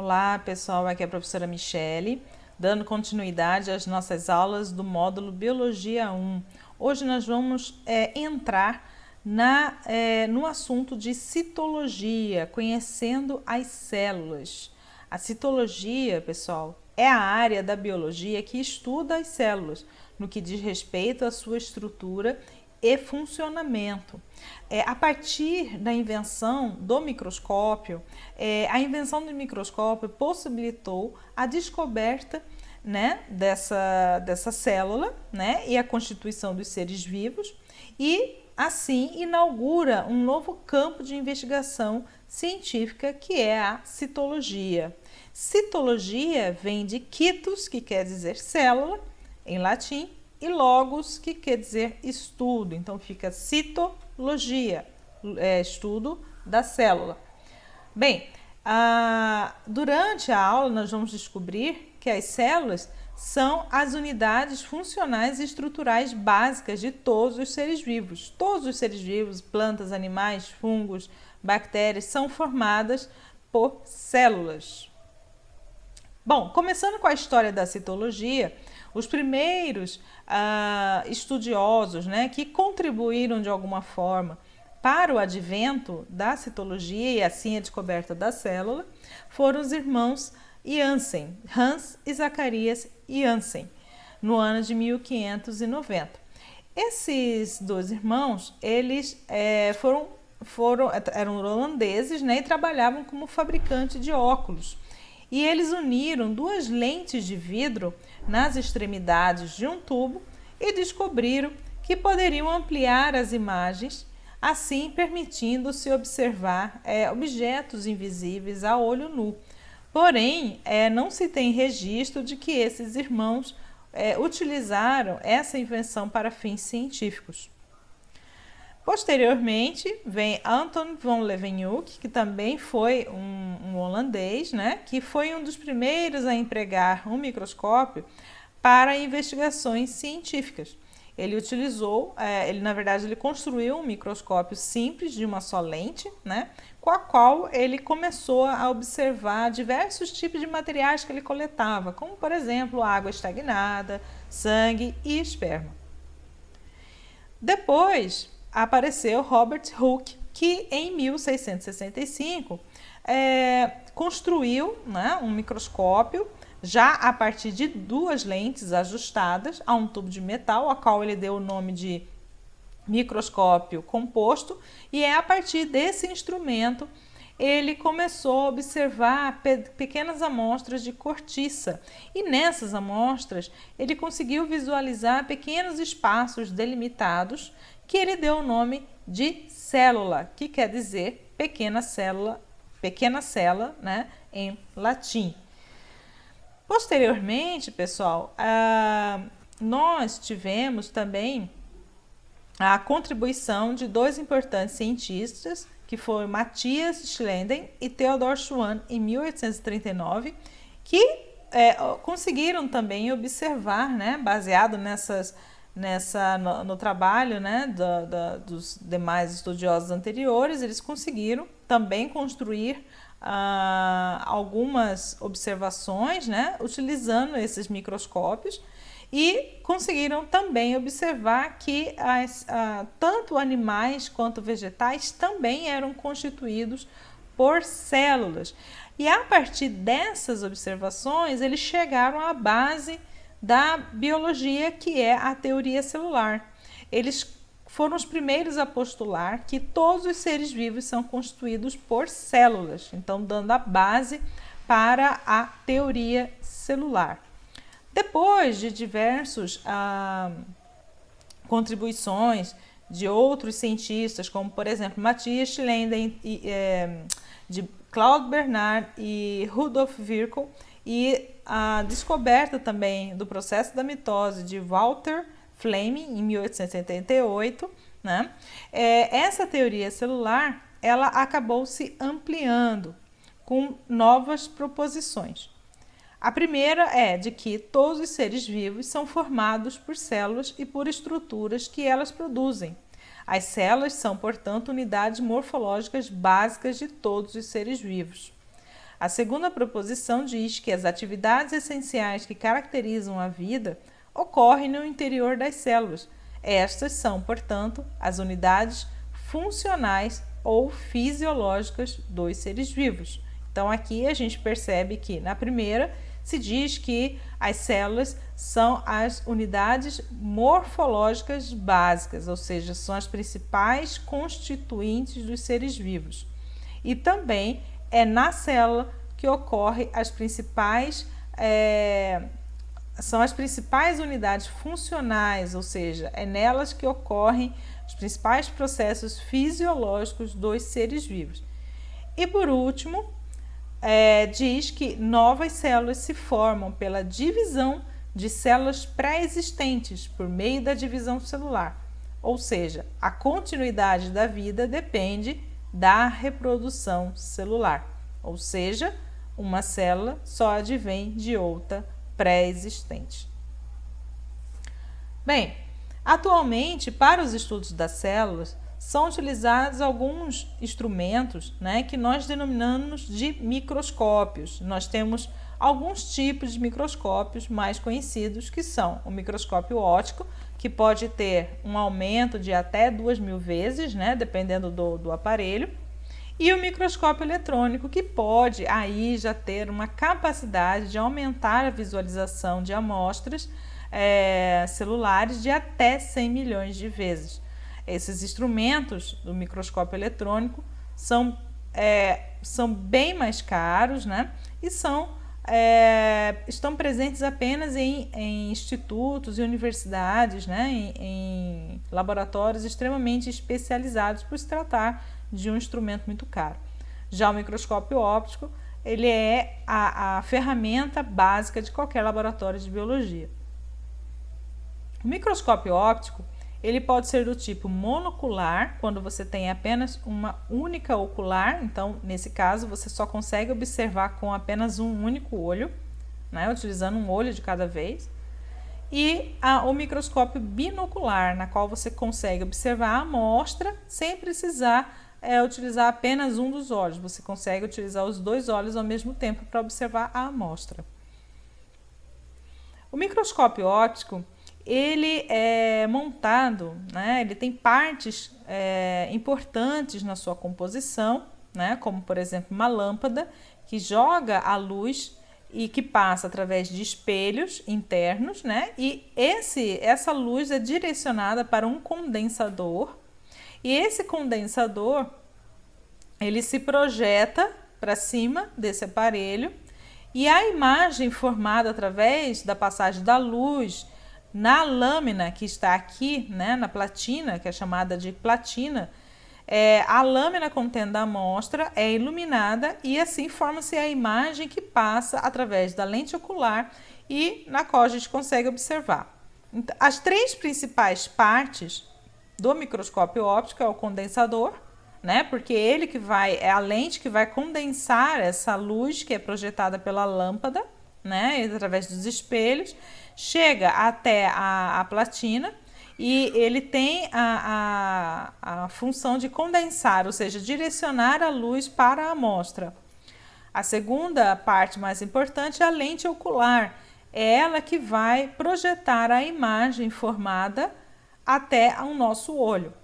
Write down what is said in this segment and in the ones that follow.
Olá, pessoal, aqui é a professora Michele, dando continuidade às nossas aulas do módulo Biologia 1. Hoje nós vamos entrar no assunto de citologia, conhecendo as células. A citologia, pessoal, é a área da biologia que estuda as células, no que diz respeito à sua estrutura e funcionamento. A partir da invenção do microscópio, a invenção do microscópio possibilitou a descoberta, né, dessa célula, né, e a constituição dos seres vivos, e assim inaugura um novo campo de investigação científica que é a citologia. Citologia vem de cytos, que quer dizer célula em latim, e logos, que quer dizer estudo. Então fica citologia, estudo da célula. Bem, durante a aula nós vamos descobrir que as células são as unidades funcionais e estruturais básicas de todos os seres vivos. Todos os seres vivos, plantas, animais, fungos, bactérias, são formadas por células. Bom, começando com a história da citologia, os primeiros estudiosos, né, que contribuíram de alguma forma para o advento da citologia e assim a descoberta da célula foram os irmãos Janssen, Hans e Zacharias Janssen, no ano de 1590. Esses dois irmãos, eles eram holandeses, né, e trabalhavam como fabricante de óculos. E eles uniram duas lentes de vidro nas extremidades de um tubo e descobriram que poderiam ampliar as imagens, assim permitindo-se observar objetos invisíveis a olho nu. Porém, não se tem registro de que esses irmãos utilizaram essa invenção para fins científicos. Posteriormente, vem Anton von Leeuwenhoek, que também foi um holandês, né, que foi um dos primeiros a empregar um microscópio para investigações científicas. Ele utilizou, ele construiu um microscópio simples de uma só lente, né, com a qual ele começou a observar diversos tipos de materiais que ele coletava, como, por exemplo, água estagnada, sangue e esperma. Depois apareceu Robert Hooke, que em 1665 construiu, né, um microscópio já a partir de duas lentes ajustadas a um tubo de metal, a qual ele deu o nome de microscópio composto, e a partir desse instrumento ele começou a observar pequenas amostras de cortiça, e nessas amostras ele conseguiu visualizar pequenos espaços delimitados que ele deu o nome de célula, que quer dizer pequena célula, né, em latim. Posteriormente, pessoal, nós tivemos também a contribuição de dois importantes cientistas, que foram Matthias Schlenden e Theodor Schwann, em 1839, que conseguiram também observar, né, baseado no trabalho, né, dos demais estudiosos anteriores, eles conseguiram também construir algumas observações, né, utilizando esses microscópios, e conseguiram também observar que tanto animais quanto vegetais também eram constituídos por células. E a partir dessas observações, eles chegaram à base da biologia, que é a teoria celular. Eles foram os primeiros a postular que todos os seres vivos são constituídos por células, então dando a base para a teoria celular. Depois de diversas contribuições de outros cientistas, como por exemplo Matthias Schlenden, de Claude Bernard e Rudolf Virchow, e a descoberta também do processo da mitose de Walter Fleming, em 1878, né? Essa teoria celular ela acabou se ampliando com novas proposições. A primeira é de que todos os seres vivos são formados por células e por estruturas que elas produzem. As células são, portanto, unidades morfológicas básicas de todos os seres vivos. A segunda proposição diz que as atividades essenciais que caracterizam a vida ocorrem no interior das células. Estas são, portanto, as unidades funcionais ou fisiológicas dos seres vivos. Então, aqui a gente percebe que na primeira se diz que as células são as unidades morfológicas básicas, ou seja, são as principais constituintes dos seres vivos. E também é na célula que ocorrem são as principais unidades funcionais, ou seja, é nelas que ocorrem os principais processos fisiológicos dos seres vivos. E por último, diz que novas células se formam pela divisão de células pré-existentes por meio da divisão celular, ou seja, a continuidade da vida depende da reprodução celular, ou seja, uma célula só advém de outra pré-existente. Bem, atualmente, para os estudos das células, são utilizados alguns instrumentos, que nós denominamos de microscópios. Nós temos alguns tipos de microscópios mais conhecidos, que são o microscópio óptico, que pode ter um aumento de até 2.000 vezes, dependendo do aparelho, e o microscópio eletrônico, que pode aí já ter uma capacidade de aumentar a visualização de amostras celulares de até 100 milhões de vezes. Esses instrumentos do microscópio eletrônico são bem mais caros, e estão presentes apenas em institutos e universidades, em laboratórios extremamente especializados, por se tratar de um instrumento muito caro. Já o microscópio óptico, ele é a ferramenta básica de qualquer laboratório de biologia. O microscópio óptico, ele pode ser do tipo monocular, quando você tem apenas uma única ocular. Então, nesse caso, você só consegue observar com apenas um único olho, utilizando um olho de cada vez. E o microscópio binocular, na qual você consegue observar a amostra sem precisar utilizar apenas um dos olhos. Você consegue utilizar os dois olhos ao mesmo tempo para observar a amostra. O microscópio óptico, ele é montado, ele tem partes importantes na sua composição, como por exemplo uma lâmpada que joga a luz e que passa através de espelhos internos, e essa luz é direcionada para um condensador, e esse condensador ele se projeta para cima desse aparelho, e a imagem formada através da passagem da luz na lâmina que está aqui, na platina, que é chamada de platina, a lâmina contendo a amostra é iluminada, e assim forma-se a imagem que passa através da lente ocular e na qual a gente consegue observar. Então, as três principais partes do microscópio óptico é o condensador, porque ele é a lente que vai condensar essa luz que é projetada pela lâmpada, através dos espelhos, chega até a platina, e ele tem a função de condensar, ou seja, direcionar a luz para a amostra. A segunda parte mais importante é a lente ocular, é ela que vai projetar a imagem formada até o nosso olho.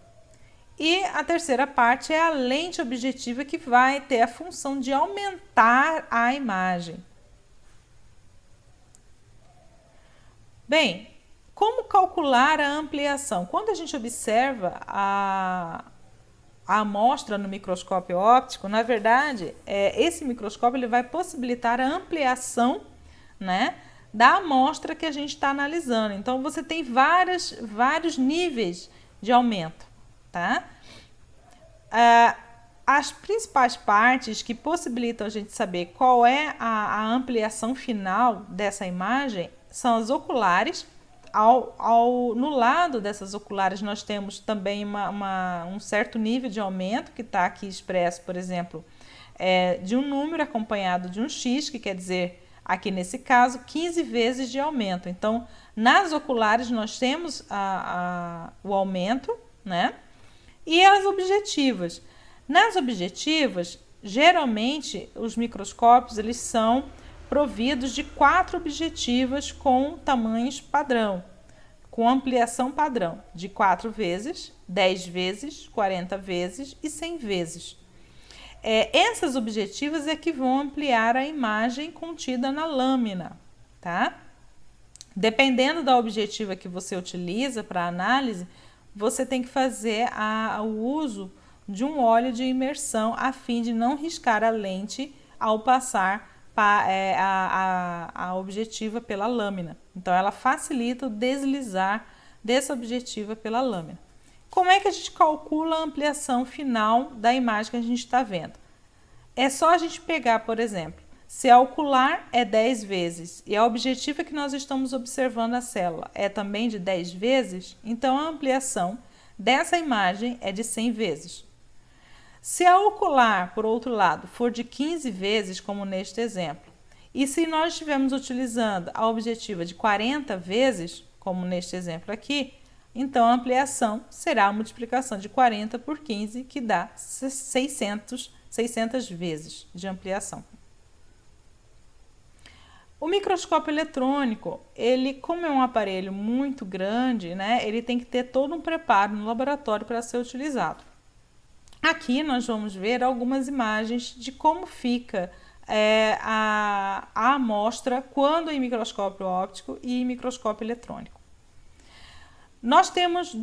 E a terceira parte é a lente objetiva, que vai ter a função de aumentar a imagem. Bem, como calcular a ampliação? Quando a gente observa a amostra no microscópio óptico, na verdade, esse microscópio ele vai possibilitar a ampliação, da amostra que a gente está analisando. Então, você tem vários níveis de aumento, As principais partes que possibilitam a gente saber qual é a ampliação final dessa imagem são as oculares. No lado dessas oculares nós temos também um certo nível de aumento, que está aqui expresso, por exemplo, de um número acompanhado de um X, que quer dizer, aqui nesse caso, 15 vezes de aumento. Então, nas oculares nós temos o aumento, E as objetivas. Nas objetivas, Geralmente, os microscópios eles são providos de 4 objetivas com tamanhos padrão, com ampliação padrão de 4 vezes, 10 vezes, 40 vezes e 100 vezes. Essas objetivas é que vão ampliar a imagem contida na lâmina, tá? Dependendo da objetiva que você utiliza para análise, você tem que fazer o uso de um óleo de imersão a fim de não riscar a lente ao passar a objetiva pela lâmina. Então, ela facilita o deslizar dessa objetiva pela lâmina. Como é que a gente calcula a ampliação final da imagem que a gente está vendo? É só a gente pegar, por exemplo, se a ocular é 10 vezes e a objetiva que nós estamos observando a célula é também de 10 vezes, então a ampliação dessa imagem é de 100 vezes. Se a ocular, por outro lado, for de 15 vezes, como neste exemplo, e se nós estivermos utilizando a objetiva de 40 vezes, como neste exemplo aqui, então a ampliação será a multiplicação de 40 por 15, que dá 600 vezes de ampliação. O microscópio eletrônico, ele, como é um aparelho muito grande, né, ele tem que ter todo um preparo no laboratório para ser utilizado. Aqui nós vamos ver algumas imagens de como fica a amostra quando em microscópio óptico e em microscópio eletrônico. Nós temos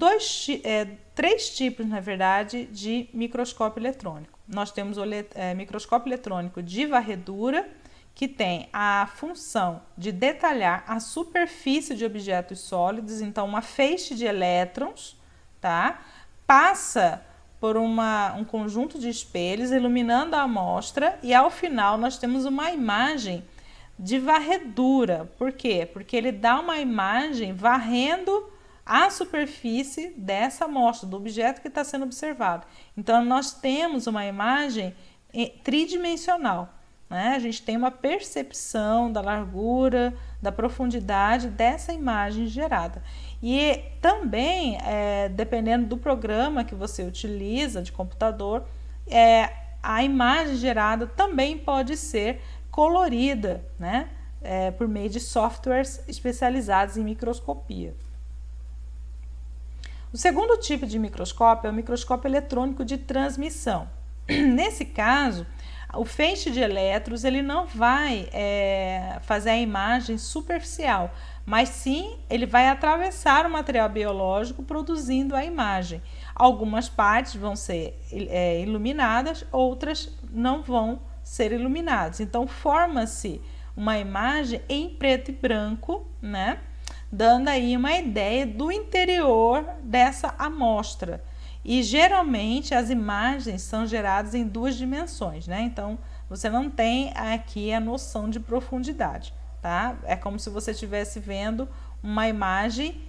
três tipos, na verdade, de microscópio eletrônico. Nós temos o microscópio eletrônico de varredura, que tem a função de detalhar a superfície de objetos sólidos, então uma feixe de elétrons, tá? Passa por um conjunto de espelhos iluminando a amostra e ao final nós temos uma imagem de varredura. Por quê? Porque ele dá uma imagem varrendo a superfície dessa amostra, do objeto que está sendo observado. Então nós temos uma imagem tridimensional. A gente tem uma percepção da largura, da profundidade dessa imagem gerada. E também, dependendo do programa que você utiliza de computador, a imagem gerada também pode ser colorida, né? Por meio de softwares especializados em microscopia. O segundo tipo de microscópio é o microscópio eletrônico de transmissão. Nesse caso, o feixe de elétrons ele não vai fazer a imagem superficial, mas sim ele vai atravessar o material biológico produzindo a imagem. Algumas partes vão ser iluminadas, outras não vão ser iluminadas. Então forma-se uma imagem em preto e branco, né? Dando aí uma ideia do interior dessa amostra. E geralmente as imagens são geradas em 2 dimensões, né? Então você não tem aqui a noção de profundidade, tá? É como se você estivesse vendo uma imagem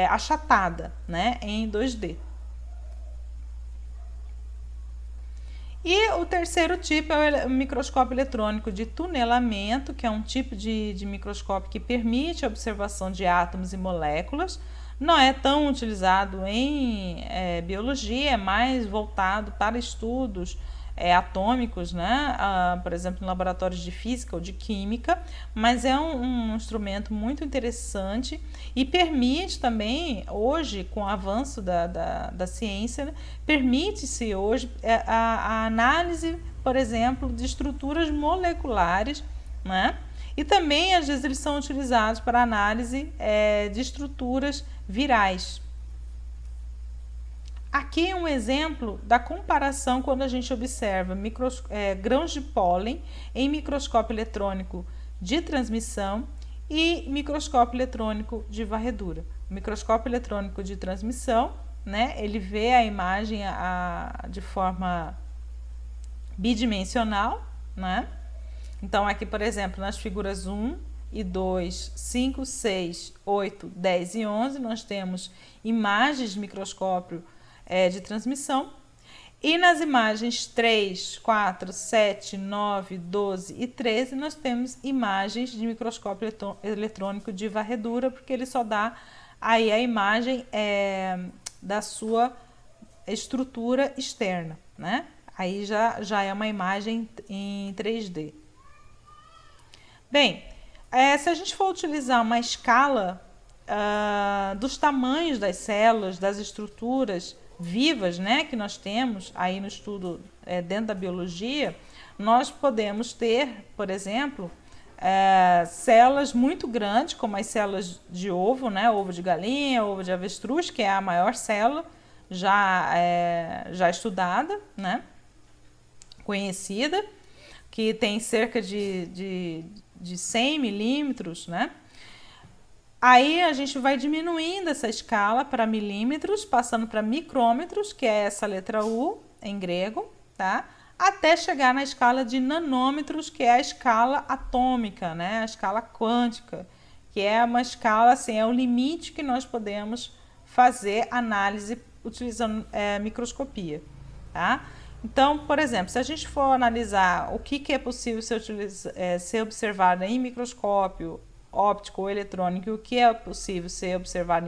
achatada, né? Em 2D. E o terceiro tipo é o microscópio eletrônico de tunelamento, que é um tipo de microscópio que permite a observação de átomos e moléculas. Não é tão utilizado em biologia, é mais voltado para estudos atômicos, né? Por exemplo, em laboratórios de física ou de química, mas é um instrumento muito interessante e permite também, hoje, com o avanço da ciência, né? Permite-se hoje a análise, por exemplo, de estruturas moleculares, né? E também, às vezes, eles são utilizados para análise de estruturas virais. Aqui é um exemplo da comparação quando a gente observa grãos de pólen em microscópio eletrônico de transmissão e microscópio eletrônico de varredura. O microscópio eletrônico de transmissão, né, ele vê a imagem de forma bidimensional, né? Então, aqui, por exemplo, nas figuras 1 e 2, 5, 6, 8, 10 e 11, nós temos imagens de microscópio de transmissão. E nas imagens 3, 4, 7, 9, 12 e 13, nós temos imagens de microscópio eletrônico de varredura, porque ele só dá aí a imagem da sua estrutura externa, né? Aí já é uma imagem em 3D. Bem, se a gente for utilizar uma escala dos tamanhos das células, das estruturas vivas, né, que nós temos aí no estudo dentro da biologia, nós podemos ter, por exemplo, células muito grandes, como as células de ovo, né, ovo de galinha, ovo de avestruz, que é a maior célula já estudada, né, conhecida, que tem cerca de 100 milímetros, né? Aí a gente vai diminuindo essa escala para milímetros, passando para micrômetros, que é essa letra U em grego, tá? Até chegar na escala de nanômetros, que é a escala atômica, né? A escala quântica, que é uma escala, assim, é o limite que nós podemos fazer análise utilizando microscopia, tá? Então, por exemplo, se a gente for analisar o que é possível ser observado em microscópio óptico ou eletrônico e o que é possível ser observado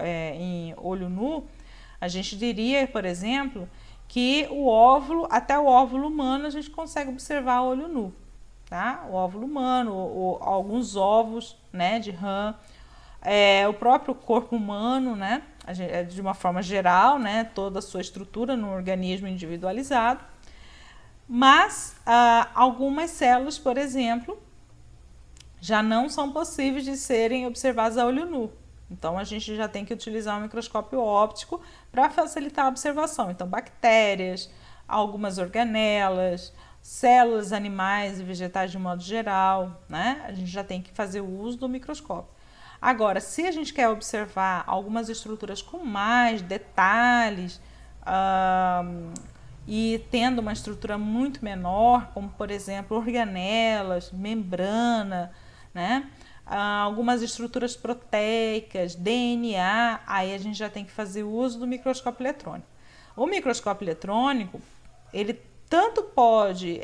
em olho nu, a gente diria, por exemplo, que até o óvulo humano a gente consegue observar a olho nu, tá? O óvulo humano, alguns ovos, né, de rã, o próprio corpo humano, né, de uma forma geral, né, toda a sua estrutura no organismo individualizado, mas algumas células, por exemplo, já não são possíveis de serem observadas a olho nu. Então, a gente já tem que utilizar um microscópio óptico para facilitar a observação. Então, bactérias, algumas organelas, células animais e vegetais de modo geral, né? A gente já tem que fazer o uso do microscópio. Agora, se a gente quer observar algumas estruturas com mais detalhes e tendo uma estrutura muito menor, como por exemplo organelas, membrana, né? Algumas estruturas proteicas, DNA, aí a gente já tem que fazer o uso do microscópio eletrônico. O microscópio eletrônico, ele tanto pode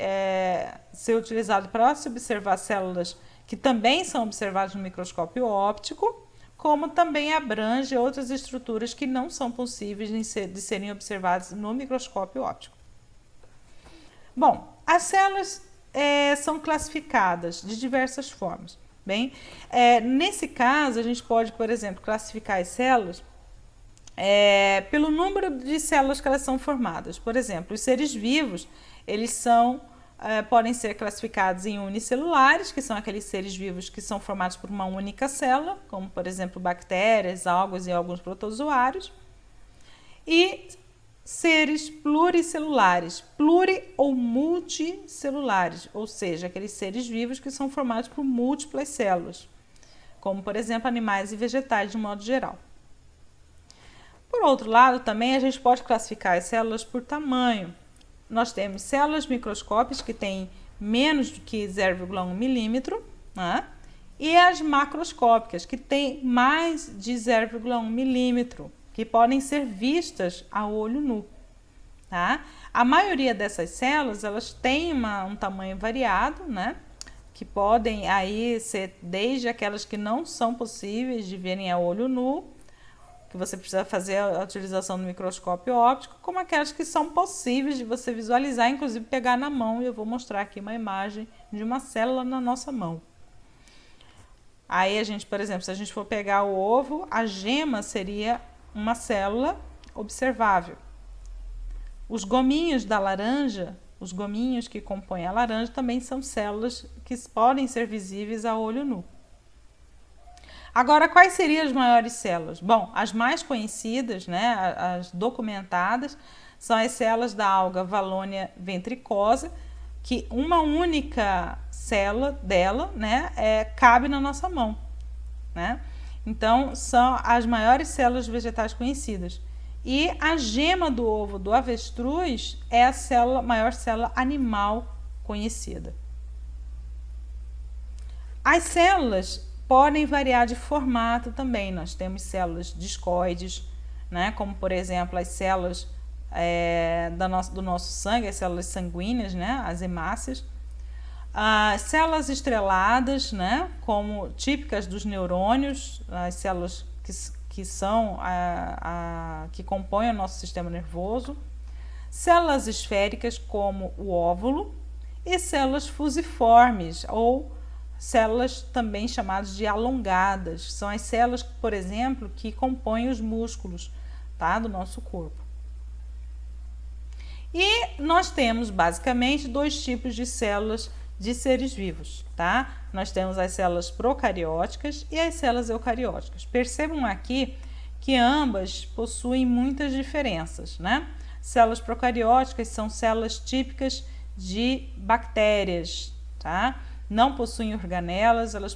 ser utilizado para se observar células que também são observadas no microscópio óptico, como também abrange outras estruturas que não são possíveis de serem observadas no microscópio óptico. Bom, as células são classificadas de diversas formas. Bem, nesse caso, a gente pode, por exemplo, classificar as células pelo número de células que elas são formadas. Por exemplo, os seres vivos, eles podem ser classificados em unicelulares, que são aqueles seres vivos que são formados por uma única célula, como por exemplo bactérias, algas e alguns protozoários, e seres pluricelulares, ou multicelulares, ou seja, aqueles seres vivos que são formados por múltiplas células, como por exemplo animais e vegetais de modo geral. Por outro lado, também a gente pode classificar as células por tamanho. Nós temos células microscópicas que têm menos do que 0,1 milímetro, né? E as macroscópicas que têm mais de 0,1 milímetro, que podem ser vistas a olho nu. Tá? A maioria dessas células, elas têm um tamanho variado, né? Que podem aí ser desde aquelas que não são possíveis de verem a olho nu, que você precisa fazer a utilização do microscópio óptico, como aquelas que são possíveis de você visualizar, inclusive pegar na mão, e eu vou mostrar aqui uma imagem de uma célula na nossa mão. Aí a gente, por exemplo, se a gente for pegar o ovo, a gema seria uma célula observável. Os gominhos da laranja, os gominhos que compõem a laranja, também são células que podem ser visíveis a olho nu. Agora, quais seriam as maiores células? Bom, as mais conhecidas, né, as documentadas, são as células da alga Valonia ventricosa, que uma única célula dela, né, cabe na nossa mão, né? Então, são as maiores células vegetais conhecidas. E a gema do ovo do avestruz é a maior célula animal conhecida. As células podem variar de formato também. Nós temos células discoides, né, como por exemplo as células do nosso sangue, as células sanguíneas, né, as hemácias. As células estreladas, né, como típicas dos neurônios, as células que compõem o nosso sistema nervoso. células esféricas, como o óvulo, e células fusiformes, ou células também chamadas de alongadas. São as células, por exemplo, que compõem os músculos, tá, do nosso corpo. E nós temos basicamente dois tipos de células de seres vivos, tá? Nós temos as células procarióticas e as células eucarióticas. Percebam aqui que ambas possuem muitas diferenças, né? Células procarióticas são células típicas de bactérias, tá? Não possuem organelas, elas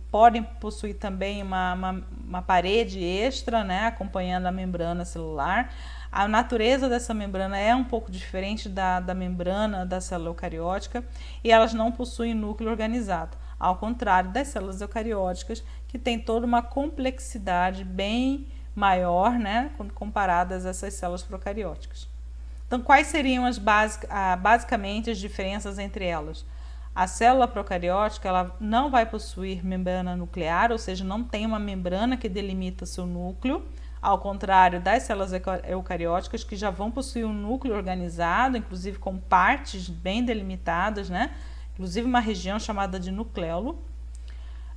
podem possuir também uma parede extra, né, acompanhando a membrana celular. A natureza dessa membrana é um pouco diferente da membrana da célula eucariótica e elas não possuem núcleo organizado, ao contrário das células eucarióticas, que têm toda uma complexidade bem maior, né, quando comparadas a essas células procarióticas. Então, quais seriam basicamente as diferenças entre elas? A célula procariótica ela não vai possuir membrana nuclear, ou seja, não tem uma membrana que delimita seu núcleo, ao contrário das células eucarióticas, que já vão possuir um núcleo organizado, inclusive com partes bem delimitadas, né? Inclusive uma região chamada de nucleolo.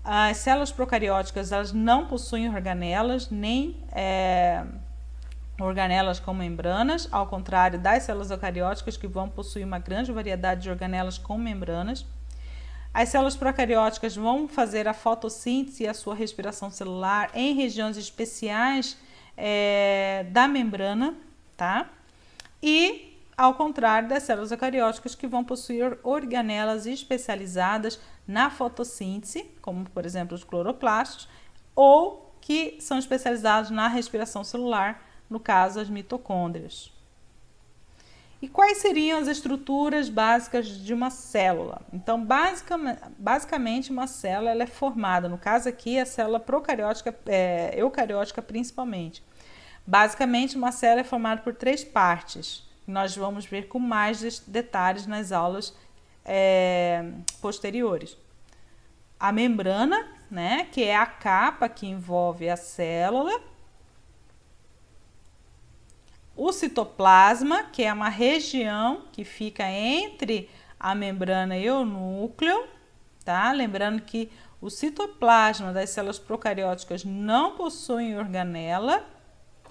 As células procarióticas elas não possuem organelas, nem organelas com membranas, ao contrário das células eucarióticas, que vão possuir uma grande variedade de organelas com membranas. As células procarióticas vão fazer a fotossíntese e a sua respiração celular em regiões especiais da membrana, tá? E ao contrário das células eucarióticas, que vão possuir organelas especializadas na fotossíntese, como por exemplo os cloroplastos, ou que são especializados na respiração celular, no caso as mitocôndrias. E quais seriam as estruturas básicas de uma célula? Então, basicamente uma célula ela é formada, no caso aqui, a célula procariótica, eucariótica principalmente. Basicamente, uma célula é formada por 3 partes. Nós vamos ver com mais detalhes nas aulas posteriores. A membrana, né, que é a capa que envolve a célula. O citoplasma, que é uma região que fica entre a membrana e o núcleo, tá? Lembrando que o citoplasma das células procarióticas não possui organela,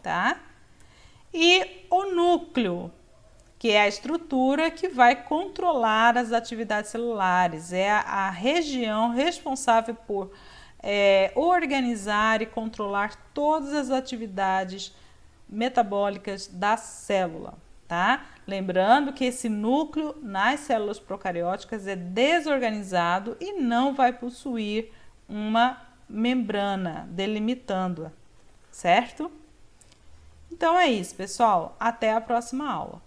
tá? E o núcleo, que é a estrutura que vai controlar as atividades celulares, é a região responsável por organizar e controlar todas as atividades metabólicas da célula, tá? Lembrando que esse núcleo nas células procarióticas é desorganizado e não vai possuir uma membrana delimitando-a, certo? Então é isso, pessoal. Até a próxima aula.